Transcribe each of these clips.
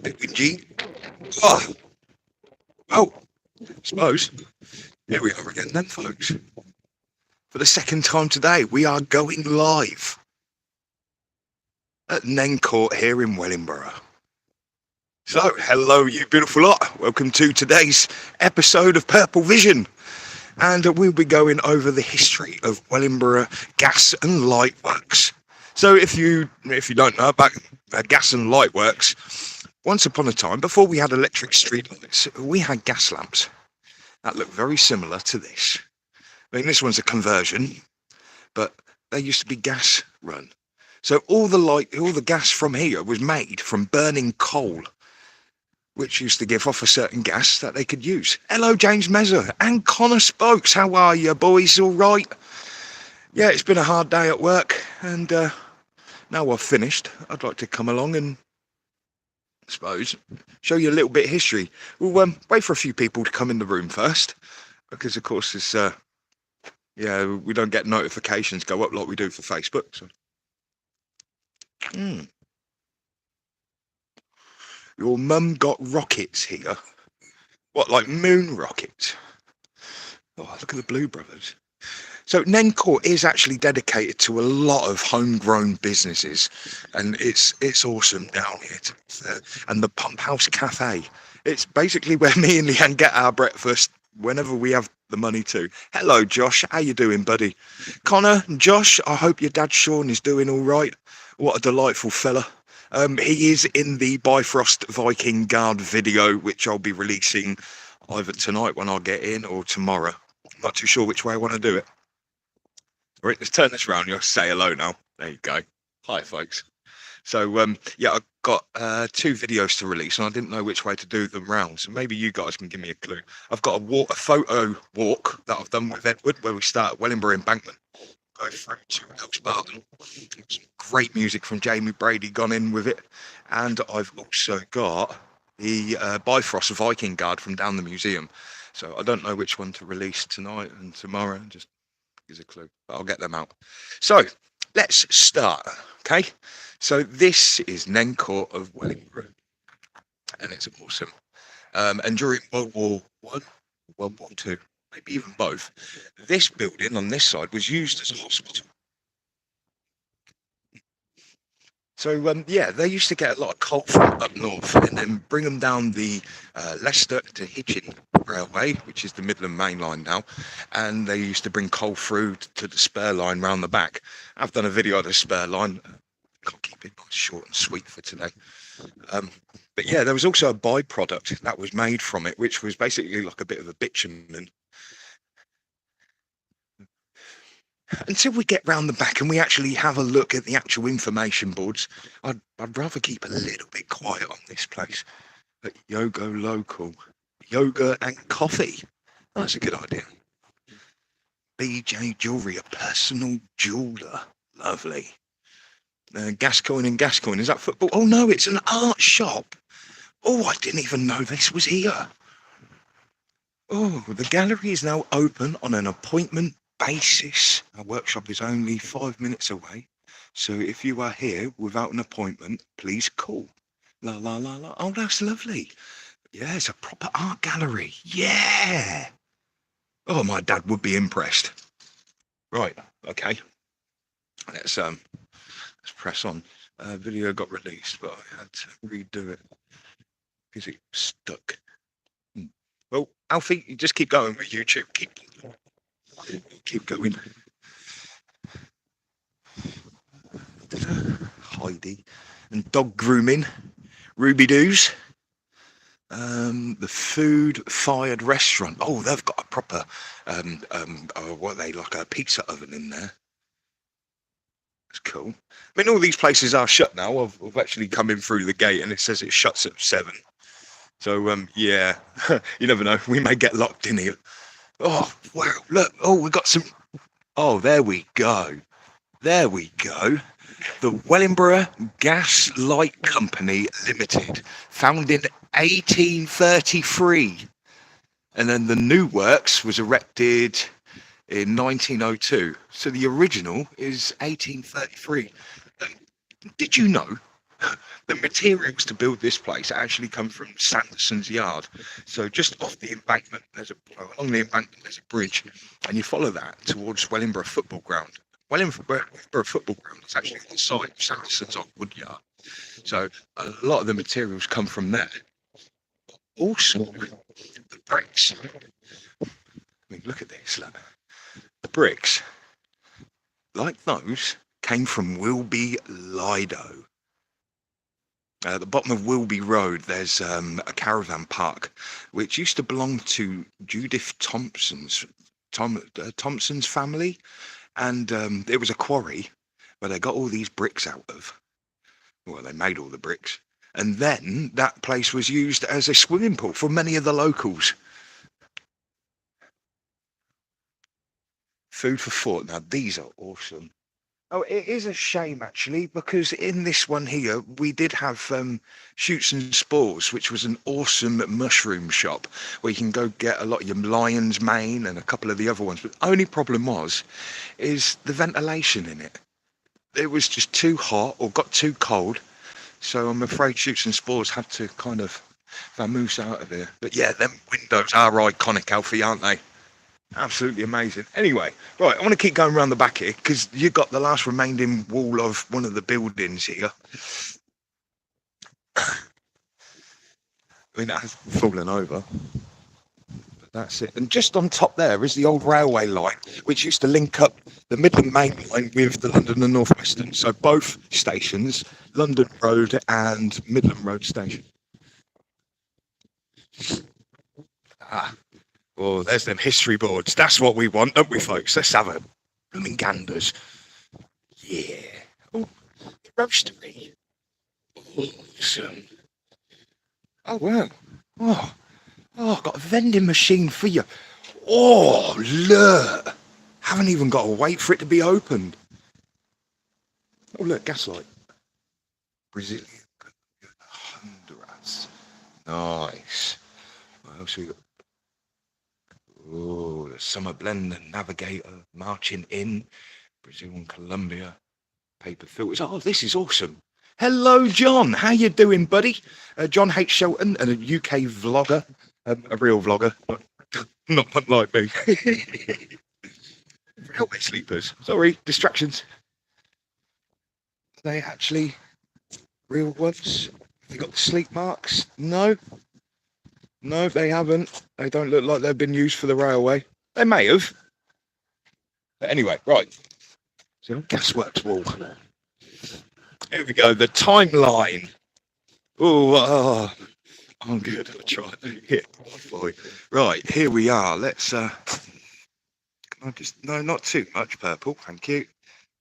bit whingy. Oh, well, I suppose here we are again then, folks. For the second time today, we are going live at Nenco here in Wellingborough. So, hello, you beautiful lot. Welcome to today's episode of PurpleVision. And we'll be going over the history of Wellingborough Gas and Light Works. So if you don't know about gas and light works, once upon a time, before we had electric street lights, we had gas lamps that look very similar to this. I mean, this one's a conversion, but they used to be gas run. So all the gas from here was made from burning coal, which used to give off a certain gas that they could use. Hello, James Mezzer and Connor Spokes. How are you, boys? All right? Yeah, it's been a hard day at work, and now I've finished, I'd like to come along and, I suppose, show you a little bit of history. We'll wait for a few people to come in the room first, because, of course, it's, we don't get notifications go up like we do for Facebook. So. Your mum got rockets here. What, like moon rockets? Oh, look at the Blue Brothers. So Nenco is actually dedicated to a lot of homegrown businesses, and it's awesome down here. And the Pump House Cafe, it's basically where me and Leanne get our breakfast whenever we have the money to. Hello, Josh. How you doing, buddy? Connor, Josh, I hope your dad Sean is doing all right. What a delightful fella. He is in the Bifrost Viking Guard video, which I'll be releasing either tonight when I get in or tomorrow. I'm not too sure which way I want to do it. All right, let's turn this around. You'll say hello now. There you go. Hi, folks. So, I've got 2 videos to release, and I didn't know which way to do them round. So maybe you guys can give me a clue. I've got a photo walk that I've done with Edward, where we start at Wellingborough Embankment, go through to Wellingborough. Some great music from Jamie Brady gone in with it, and I've also got the Bifrost Viking Guard from down the museum. So I don't know which one to release tonight and tomorrow. Just gives a clue, but I'll get them out. So let's start. Okay, so this is Nenco of Wellingborough, and it's awesome. And during World War I, World War II, maybe even both, this building on this side was used as a hospital. So, they used to get a lot of coal from up north and then bring them down the Leicester to Hitchin Railway, which is the Midland Main Line now, and they used to bring coal through to the spur line round the back. I've done a video of the spur line. I'll keep it nice, short and sweet for today. But yeah, there was also a byproduct that was made from it, which was basically like a bit of a bitumen. Until we get round the back and we actually have a look at the actual information boards, I'd rather keep a little bit quiet on this place. But Yoga Local, yoga and coffee. Oh, that's a good idea. BJ Jewellery, a personal jeweller. Lovely. Gascoigne and Gascoigne, is that football? Oh no, it's an art shop. Oh, I didn't even know this was here. Oh, the gallery is now open on an appointment basis. Our workshop is only 5 minutes away, so if you are here without an appointment, please call. La la la la. Oh, that's lovely. Yeah, it's a proper art gallery. Yeah. Oh, my dad would be impressed. Right. Okay. Let's press on. Video got released, but I had to redo it because it was stuck. Well, Alfie, you just keep going with YouTube. Keep going. Heidi and dog grooming, Ruby Doos. The food-fired restaurant. Oh, they've got a proper like a pizza oven in there. That's cool. I mean, all these places are shut now. I've actually come in through the gate and it says it shuts at 7. So yeah, you never know. We may get locked in here. Oh wow! Look. Oh, we got some. Oh, there we go. There we go. The Wellingborough Gas Light Company Limited, founded in 1833, and then the new works was erected in 1902. So the original is 1833. Did you know The materials to build this place actually come from Sanderson's Yard. So just off the embankment, along the embankment, there's a bridge, and you follow that towards Wellingborough football ground. Wellingborough football ground is actually the site of Sanderson's old wood yard. So a lot of the materials come from there. Also, the bricks. I mean, look at this. Look. The bricks, like those, came from Wilby Lido. At the bottom of Wilby Road, there's a caravan park, which used to belong to Judith Thompson's family, and it was a quarry where they got all these bricks out of. Well, they made all the bricks, and then that place was used as a swimming pool for many of the locals. Food for thought. Now, these are awesome. Oh, it is a shame actually, because in this one here we did have Shoots and Spores, which was an awesome mushroom shop where you can go get a lot of your lion's mane and a couple of the other ones. But the only problem is the ventilation in it. It was just too hot or got too cold, so I'm afraid Shoots and Spores had to kind of vamoose out of here. But yeah, them windows are iconic, Alfie, aren't they? Absolutely amazing. Anyway, right, I want to keep going around the back here because you've got the last remaining wall of one of the buildings here. I mean, that has fallen over, but that's it. And just on top there is the old railway line, which used to link up the Midland Main Line with the London and North Western. So both stations, London Road and Midland Road Station. Oh, there's them history boards. That's what we want, don't we, folks? Let's have a blooming ganders. Yeah. Oh, the roastery. Awesome. Oh, wow. Oh, I've got a vending machine for you. Oh, look. Haven't even got to wait for it to be opened. Oh, look, gaslight. Brazilian Honduras. Nice. What else we got? Oh, the Summer Blend and Navigator, Marching In, Brazil and Colombia, paper filters. Oh, this is awesome. Hello, John. How you doing, buddy? John H. Shelton, and a UK vlogger, a real vlogger, not one like me. Railway sleepers. Sorry, distractions. Are they actually real ones? Have they got the sleep marks? No. No, they haven't. They don't look like they've been used for the railway. They may have. But anyway, right. So gasworks wall. Here we go. The timeline. Oh, I'm good. I'll try it. Yeah, boy. Right, here we are. Let's can I just not too much purple, thank you.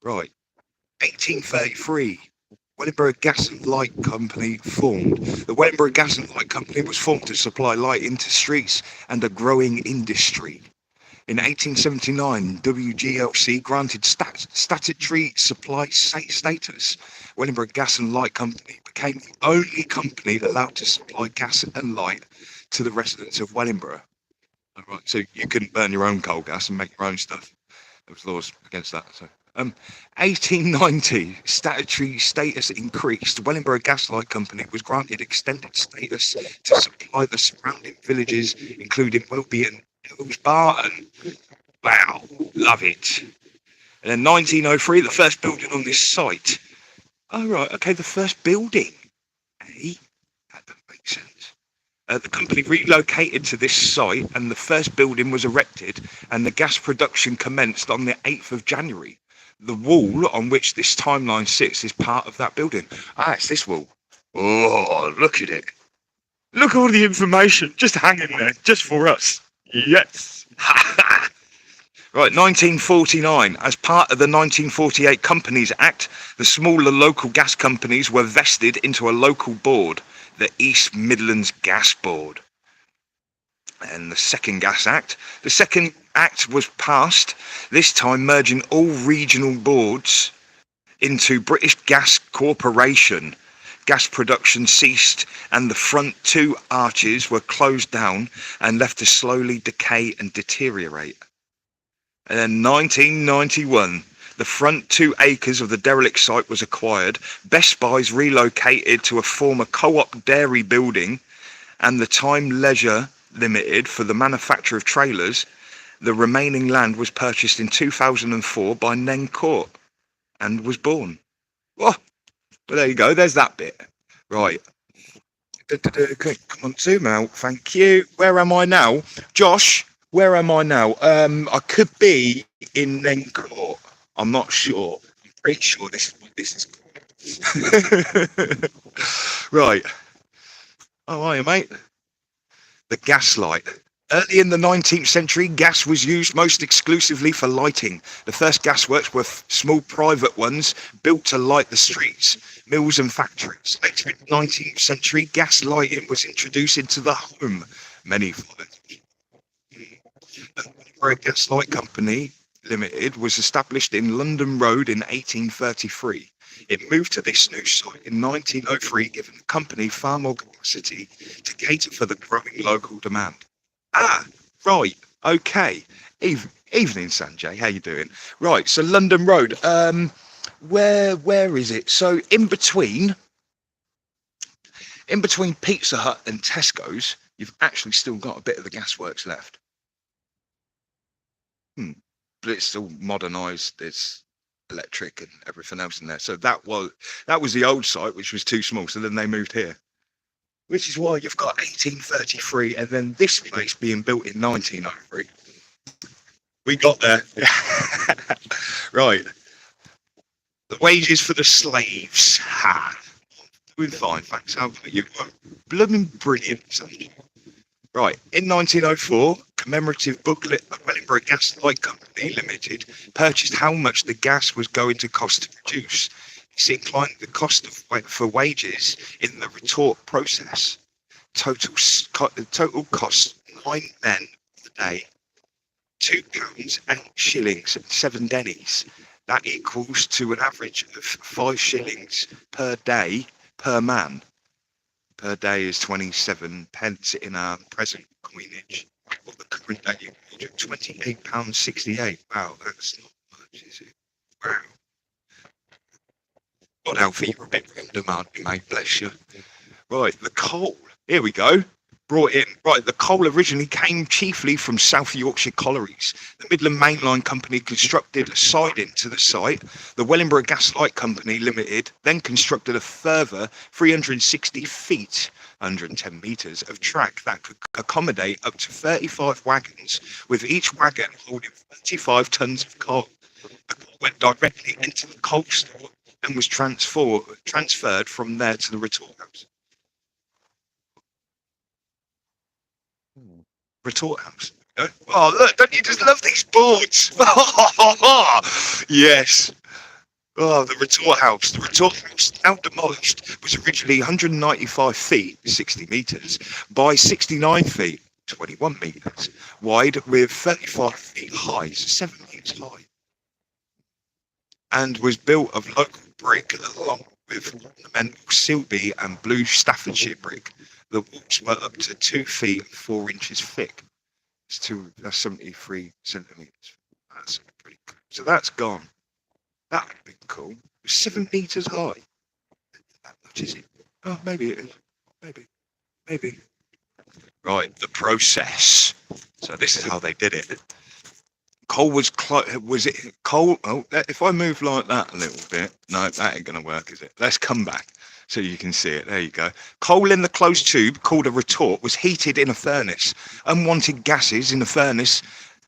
Right. 1833. Wellingborough Gas and Light Company formed. The Wellingborough Gas and Light Company was formed to supply light into streets and a growing industry. In 1879, WGLC granted statutory supply status. Wellingborough Gas and Light Company became the only company allowed to supply gas and light to the residents of Wellingborough. All right, so you couldn't burn your own coal gas and make your own stuff. There was laws against that. So. 1890, statutory status increased. Wellingborough Gas Light Company was granted extended status to supply the surrounding villages, including Welby and Barton. Wow, love it. And then 1903, the first building on this site. Oh, right, okay, the first building. Hey, that doesn't make sense. The company relocated to this site and the first building was erected and the gas production commenced on the 8th of January. The wall on which this timeline sits is part of that building. Ah, it's this wall. Oh, look at it. Look at all the information just hanging there, just for us. Yes. Right, 1949. As part of the 1948 Companies Act, the smaller local gas companies were vested into a local board, the East Midlands Gas Board. And the Second Gas Act. The Second Act was passed, this time merging all regional boards into British Gas Corporation. Gas production ceased and the front two arches were closed down and left to slowly decay and deteriorate. And then 1991, The front 2 acres of the derelict site was acquired. Best Buys relocated to a former co-op dairy building, and the Time Leisure Limited for the manufacture of trailers. The remaining land was purchased in 2004 by Nenco and was born. Oh, well, there you go. There's that bit. Right. Okay, come on, zoom out. Thank you. Where am I now? Josh, where am I now? I could be in Nenco. I'm not sure. I'm pretty sure this is what this is. Right. How are you, mate? The gaslight. Early in the 19th century, gas was used most exclusively for lighting. The first gasworks were small private ones built to light the streets, mills and factories. Later in the 19th century, gas lighting was introduced into the home. Many followed. The Wellingborough Gas Light Company Limited was established in London Road in 1833. It moved to this new site in 1903, giving the company far more capacity to cater for the growing local demand. Ah, right. Okay. Evening, Sanjay. How you doing? Right. So London Road. Where is it? So in between Pizza Hut and Tesco's, you've actually still got a bit of the gasworks left. But it's still modernised. There's electric and everything else in there. So that was the old site, which was too small. So then they moved here. Which is why you've got 1833 and then this place being built in 1903. We got there. Right. The wages for the slaves. Ha. Doing fine, thanks. How about you? Blooming brilliant. Right. In 1904, commemorative booklet of Wellingborough Gas Light Company Limited purchased how much the gas was going to cost to produce. It's inclined the cost for wages in the retort process. Total cost 9 men a day, £2, 8 shillings and 7 pennies. That equals to an average of 5 shillings per day per man. Per day is 27 pence in our present coinage. Or the current day £28.68. Wow, that's not much, is it? Wow. God, Alfie, you're a bit random, aren't you, mate? Bless you. Right, the coal. Here we go. Brought in. Right, the coal originally came chiefly from South Yorkshire collieries. The Midland Mainline Company constructed a siding to the site. The Wellingborough Gas Light Company Limited then constructed a further 360 feet, 110 metres, of track that could accommodate up to 35 wagons, with each wagon holding 35 tonnes of coal. The coal went directly into the coal store and was transferred from there to the retort house. Retort house. Oh, look, don't you just love these boards? Yes. Oh, the retort house. The retort house, now demolished, was originally 195 feet, 60 metres, by 69 feet, 21 metres, wide, with 35 feet high, so 7 metres high, and was built of local brick along with ornamental Silby and blue Staffordshire brick. The walls were up to 2 feet and 4 inches thick. That's 73 centimeters. That's pretty cool. So that's gone. That would be cool. It was 7 meters high. That much is it? Oh, maybe it is. Maybe. Right, the process. So this is how they did it. Coal was it coal? Oh, if I move like that a little bit, no, that ain't gonna work, is it? Let's come back so you can see it. There you go. Coal in the closed tube, called a retort, was heated in a furnace. Unwanted gases in the furnace.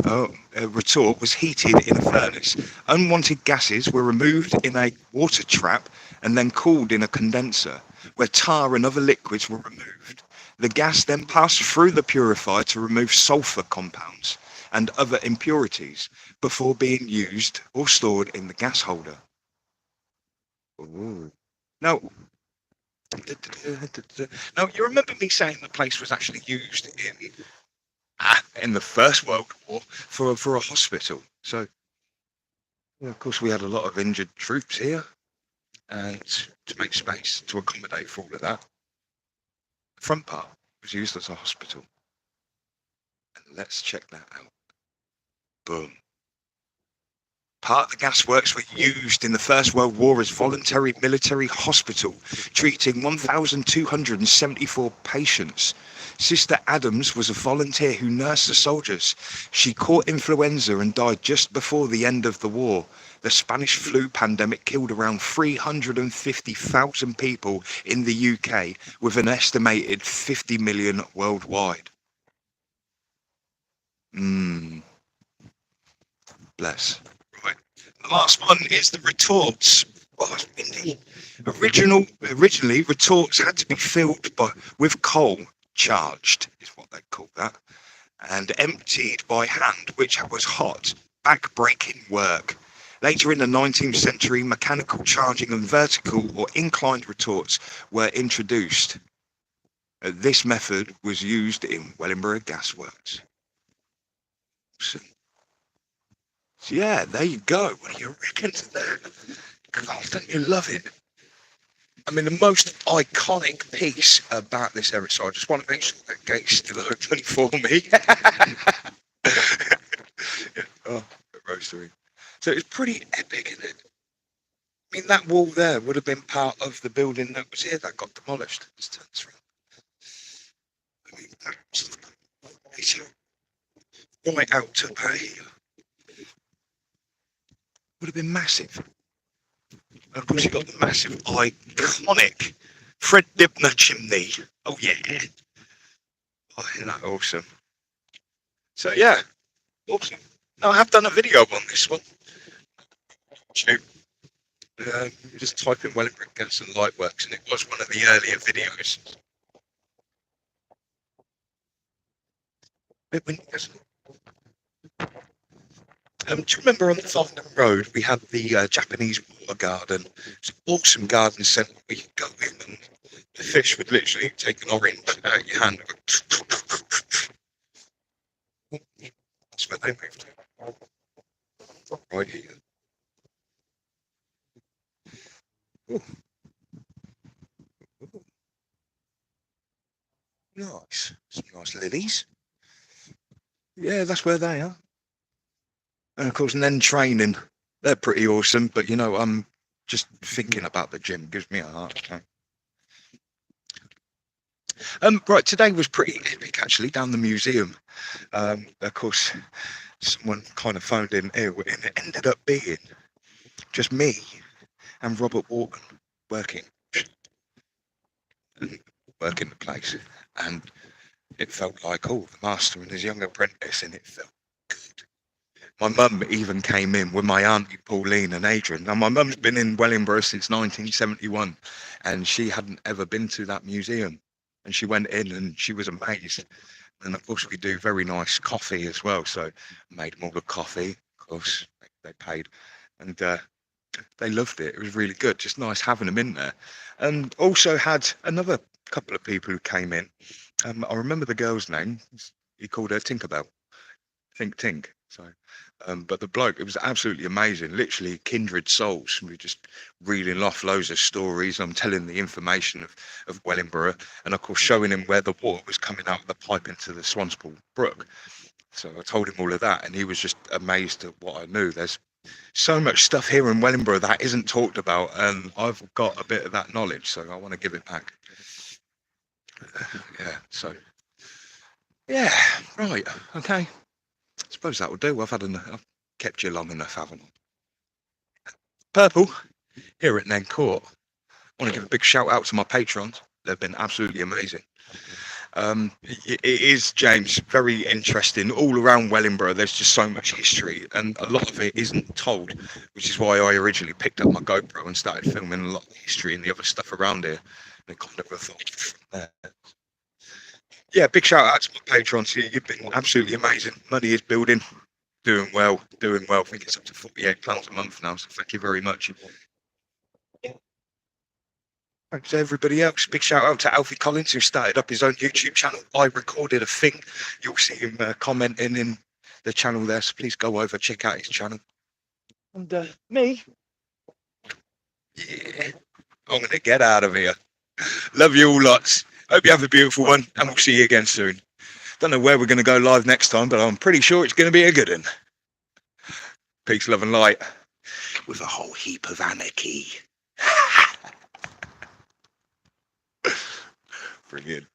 A retort was heated in a furnace. Unwanted gases were removed in a water trap and then cooled in a condenser, where tar and other liquids were removed. The gas then passed through the purifier to remove sulfur compounds and other impurities before being used or stored in the gas holder. Ooh. Now, you remember me saying the place was actually used in the First World War for a hospital. So, yeah, of course, we had a lot of injured troops here, and to make space to accommodate for all of that, the front part was used as a hospital. And let's check that out. Boom. Part of the gasworks were used in the First World War as voluntary military hospital, treating 1,274 patients. Sister Adams was a volunteer who nursed the soldiers. She caught influenza and died just before the end of the war. The Spanish flu pandemic killed around 350,000 people in the UK, with an estimated 50 million worldwide. Bless. Right. The last one is the retorts. Oh, it's windy. Originally, retorts had to be filled with coal, charged is what they call that, and emptied by hand, which was hot, back-breaking work. Later in the 19th century, mechanical charging and vertical or inclined retorts were introduced. This method was used in Wellingborough gasworks. So, yeah, there you go. What do you reckon to that? God, don't you love it? I mean, the most iconic piece about this era, so I just want to make sure that gate's still open for me. Oh, roastery. So it's pretty epic, isn't it? I mean, that wall there would have been part of the building that was here that got demolished. Just turns around. I mean, that's right out to pay. Would have been massive. And of course, you've got the massive, iconic Fred Dibner chimney. Oh, yeah. Oh, isn't that awesome? So, yeah, awesome. Now, I have done a video on this one. You just type in Wellingborough Gas and Lightworks, and it was one of the earlier videos. Do you remember on the Farnham Road we had the Japanese water garden? It's an awesome garden centre where you could go in and the fish would literally take an orange out of your hand and go. That's where they moved to. Right here. Ooh. Ooh. Nice. Some nice lilies. Yeah, that's where they are. And of course, Nen training, they're pretty awesome. But you know, I'm just thinking about the gym gives me a heart attack. Right, today was pretty epic actually down the museum. Of course, someone kind of phoned in here, and it ended up being just me and Robert Wharton working the place, and it felt like the master and his young apprentice, and it felt good. My mum even came in with my auntie Pauline and Adrian. Now, my mum's been in Wellingborough since 1971, and she hadn't ever been to that museum. And she went in and she was amazed. And of course, we do very nice coffee as well. So I made them all the coffee. Of course, they paid, and they loved it. It was really good. Just nice having them in there. And also had another couple of people who came in. I remember the girl's name. He called her Tinkerbell. Tink. So, but the bloke, it was absolutely amazing. Literally kindred souls. We were just reeling off loads of stories. I'm telling the information of Wellingborough, and of course showing him where the water was coming out of the pipe into the Swanspool Brook. So I told him all of that, and he was just amazed at what I knew. There's so much stuff here in Wellingborough that isn't talked about, and I've got a bit of that knowledge, so I want to give it back. Yeah. So. Yeah. Right. Okay. I suppose that will do. I've kept you long enough, haven't I? Purple, here at Nenco. I want to give a big shout out to my patrons. They've been absolutely amazing. It is, James, very interesting. All around Wellingborough, there's just so much history, and a lot of it isn't told, which is why I originally picked up my GoPro and started filming a lot of the history and the other stuff around here. And kind of evolved from there. Yeah, big shout out to my patrons. You've been absolutely amazing. Money is building, doing well. I think it's up to £48 a month now, so thank you very much. Thanks to everybody else. Big shout out to Alfie Collins, who started up his own YouTube channel. I recorded a thing. You'll see him commenting in the channel there, so please go over, check out his channel. And me? Yeah, I'm going to get out of here. Love you all lots. Hope you have a beautiful one, and we'll see you again soon. Don't know where we're going to go live next time, but I'm pretty sure it's going to be a good one. Peace, love, and light, with a whole heap of anarchy. Brilliant.